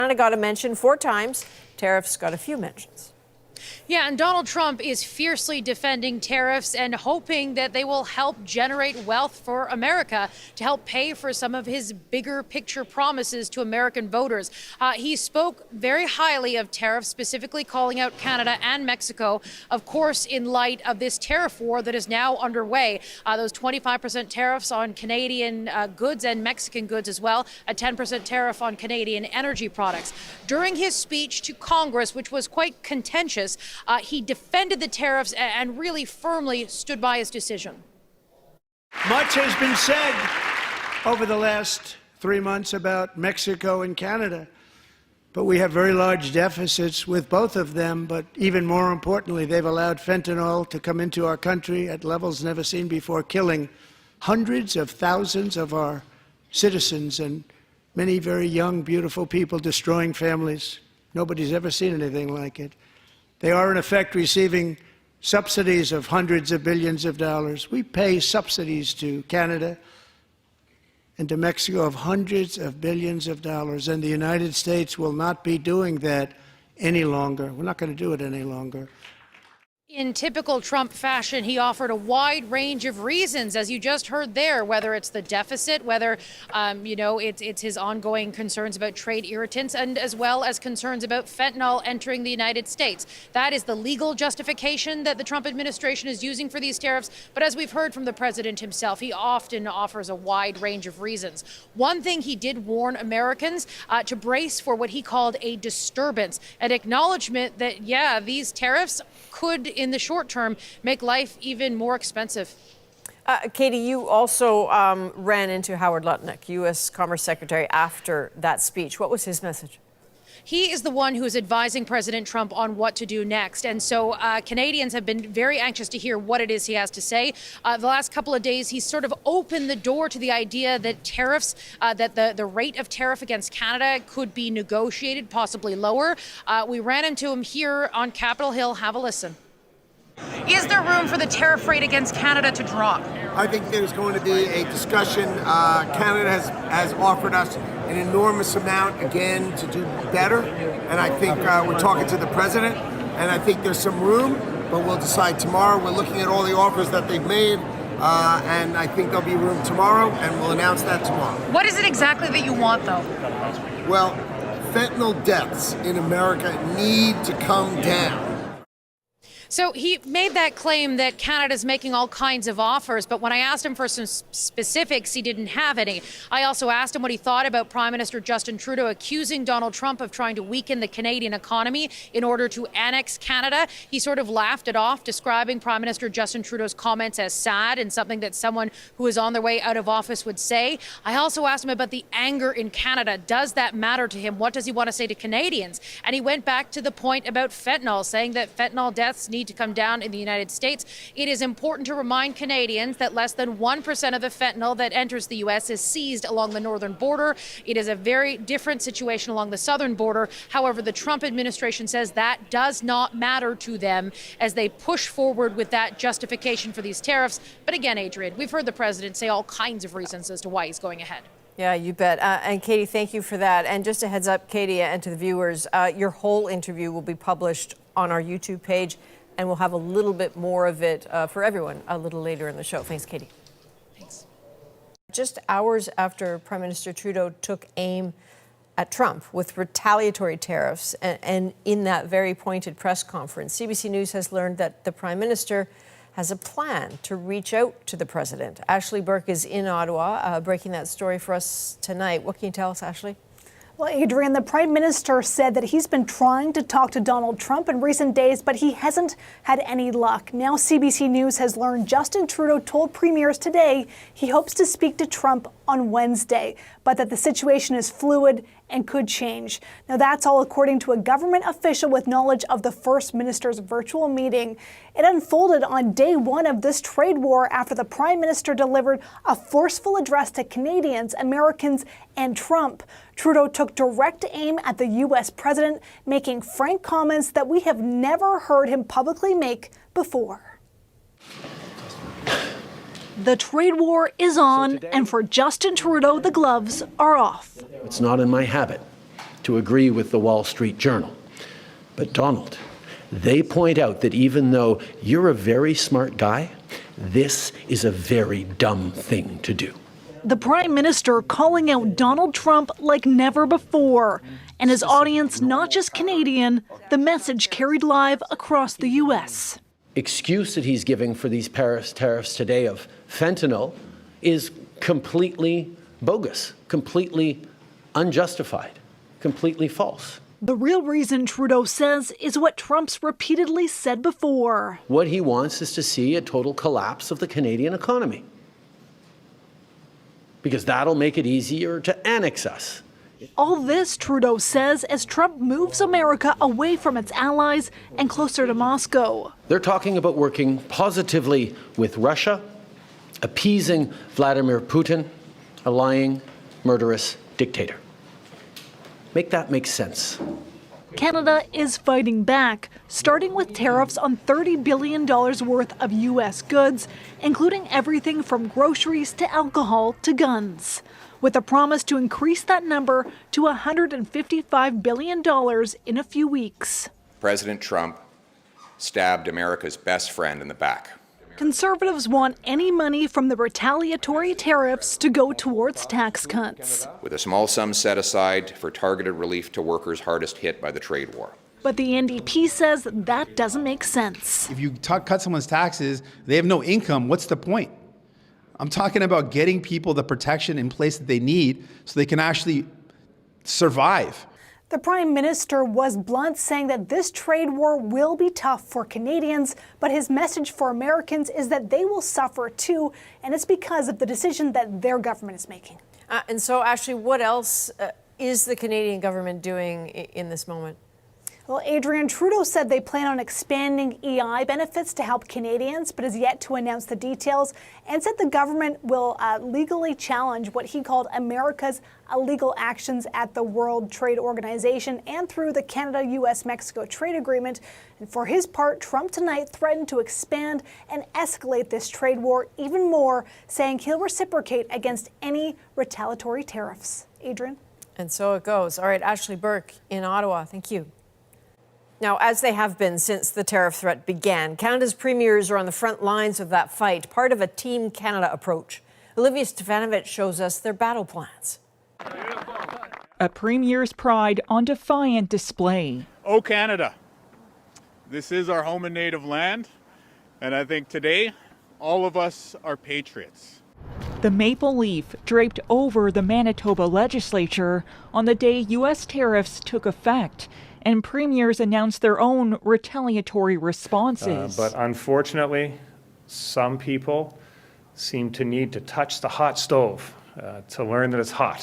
Canada got a mention 4 times. Tariffs got a few mentions. Yeah, and Donald Trump is fiercely defending tariffs and hoping that they will help generate wealth for America to help pay for some of his bigger picture promises to American voters. He spoke very highly of tariffs, specifically calling out Canada and Mexico, of course, in light of this tariff war that is now underway. Those 25% tariffs on Canadian goods and Mexican goods as well, a 10% tariff on Canadian energy products. During his speech to Congress, which was quite contentious, he defended the tariffs and really firmly stood by his decision. Much has been said over the last 3 months about Mexico and Canada, but we have very large deficits with both of them. But even more importantly, they've allowed fentanyl to come into our country at levels never seen before, killing hundreds of thousands of our citizens and many very young, beautiful people, destroying families. Nobody's ever seen anything like it. They are, in effect, receiving subsidies of hundreds of billions of dollars. We pay subsidies to Canada and to Mexico of hundreds of billions of dollars, and the United States will not be doing that any longer. We're not going to do it any longer. In typical Trump fashion, he offered a wide range of reasons, as you just heard there, whether it's the deficit, whether, it's his ongoing concerns about trade irritants, and as well as concerns about fentanyl entering the United States. That is the legal justification that the Trump administration is using for these tariffs. But as we've heard from the president himself, he often offers a wide range of reasons. One thing he did warn Americans to brace for what he called a disturbance, an acknowledgement that, these tariffs could, in the short term, make life even more expensive. Katie, you also ran into Howard Lutnick, U.S. Commerce Secretary, after that speech. What was his message? He is the one who is advising President Trump on what to do next. And so Canadians have been very anxious to hear what it is he has to say. The last couple of days, he's sort of opened the door to the idea that tariffs, that the rate of tariff against Canada could be negotiated, possibly lower. We ran into him here on Capitol Hill. Have a listen. Is there room for the tariff rate against Canada to drop? I think there's going to be a discussion. Canada has offered us an enormous amount, again, to do better. And I think we're talking to the president, and I think there's some room, but we'll decide tomorrow. We're looking at all the offers that they've made, and I think there'll be room tomorrow, and we'll announce that tomorrow. What is it exactly that you want, though? Well, fentanyl deaths in America need to come down. So he made that claim that Canada's making all kinds of offers, but when I asked him for some specifics, he didn't have any. I also asked him what he thought about Prime Minister Justin Trudeau accusing Donald Trump of trying to weaken the Canadian economy in order to annex Canada. He sort of laughed it off, describing Prime Minister Justin Trudeau's comments as sad and something that someone who is on their way out of office would say. I also asked him about the anger in Canada. Does that matter to him? What does he want to say to Canadians? And he went back to the point about fentanyl, saying that fentanyl deaths need to come down in the United States. It is important to remind Canadians that less than 1% of the fentanyl that enters the U.S. is seized along the northern border. It is a very different situation along the southern border. However, the Trump administration says that does not matter to them as they push forward with that justification for these tariffs. But again, Adrian, we've heard the president say all kinds of reasons as to why he's going ahead. Yeah, you bet. And Katie, thank you for that. And just a heads up, Katie, and to the viewers, your whole interview will be published on our YouTube page, and we'll have a little bit more of it for everyone a little later in the show. Thanks, Katie. Thanks. Just hours after Prime Minister Trudeau took aim at Trump with retaliatory tariffs, and in that very pointed press conference, CBC News has learned that the Prime Minister has a plan to reach out to the president. Ashley Burke is in Ottawa, breaking that story for us tonight. What can you tell us, Ashley? Well, Adrian, the Prime Minister said that he's been trying to talk to Donald Trump in recent days, but he hasn't had any luck. Now CBC News has learned Justin Trudeau told premiers today he hopes to speak to Trump on Wednesday, but that the situation is fluid and could change. Now, that's all according to a government official with knowledge of the First Minister's virtual meeting. It unfolded on day one of this trade war after the Prime Minister delivered a forceful address to Canadians, Americans, and Trump. Trudeau took direct aim at the U.S. president, making frank comments that we have never heard him publicly make before. The trade war is on, and for Justin Trudeau, the gloves are off. It's not in my habit to agree with the Wall Street Journal. But Donald, they point out that even though you're a very smart guy, this is a very dumb thing to do. The Prime Minister calling out Donald Trump like never before. And his audience, not just Canadian, the message carried live across the U.S. Excuse that he's giving for these Paris tariffs today of fentanyl is completely bogus, completely unjustified, completely false. The real reason, Trudeau says, is what Trump's repeatedly said before. What he wants is to see a total collapse of the Canadian economy, because that'll make it easier to annex us. All this, Trudeau says, as Trump moves America away from its allies and closer to Moscow. They're talking about working positively with Russia, appeasing Vladimir Putin, a lying, murderous dictator. Make that make sense. Canada is fighting back, starting with tariffs on $30 billion worth of U.S. goods, including everything from groceries to alcohol to guns, with a promise to increase that number to $155 billion in a few weeks. President Trump stabbed America's best friend in the back. Conservatives want any money from the retaliatory tariffs to go towards tax cuts, With a small sum set aside for targeted relief to workers hardest hit by the trade war. but the NDP says that doesn't make sense. If you cut someone's taxes, they have no income. What's the point? I'm talking about getting people the protection in place that they need so they can actually survive. The Prime Minister was blunt, saying that this trade war will be tough for Canadians, but his message for Americans is that they will suffer too, and it's because of the decision that their government is making. And so, Ashley, what else is the Canadian government doing in this moment? Well, Adrian, Trudeau said they plan on expanding EI benefits to help Canadians, but has yet to announce the details, and said the government will legally challenge what he called America's illegal actions at the World Trade Organization and through the Canada-US-Mexico trade agreement. And for his part, Trump tonight threatened to expand and escalate this trade war even more, saying he'll reciprocate against any retaliatory tariffs. Adrian? And so it goes. All right, Ashley Burke in Ottawa, thank you. Now, as they have been since the tariff threat began, Canada's premiers are on the front lines of that fight, part of a Team Canada approach. Olivia Stefanovich shows us their battle plans. A premier's pride on defiant display. Oh, Canada, this is our home and native land, and I think today all of us are patriots. The maple leaf draped over the Manitoba legislature on the day U.S. tariffs took effect, and premiers announced their own retaliatory responses. But unfortunately, some people seem to need to touch the hot stove to learn that it's hot.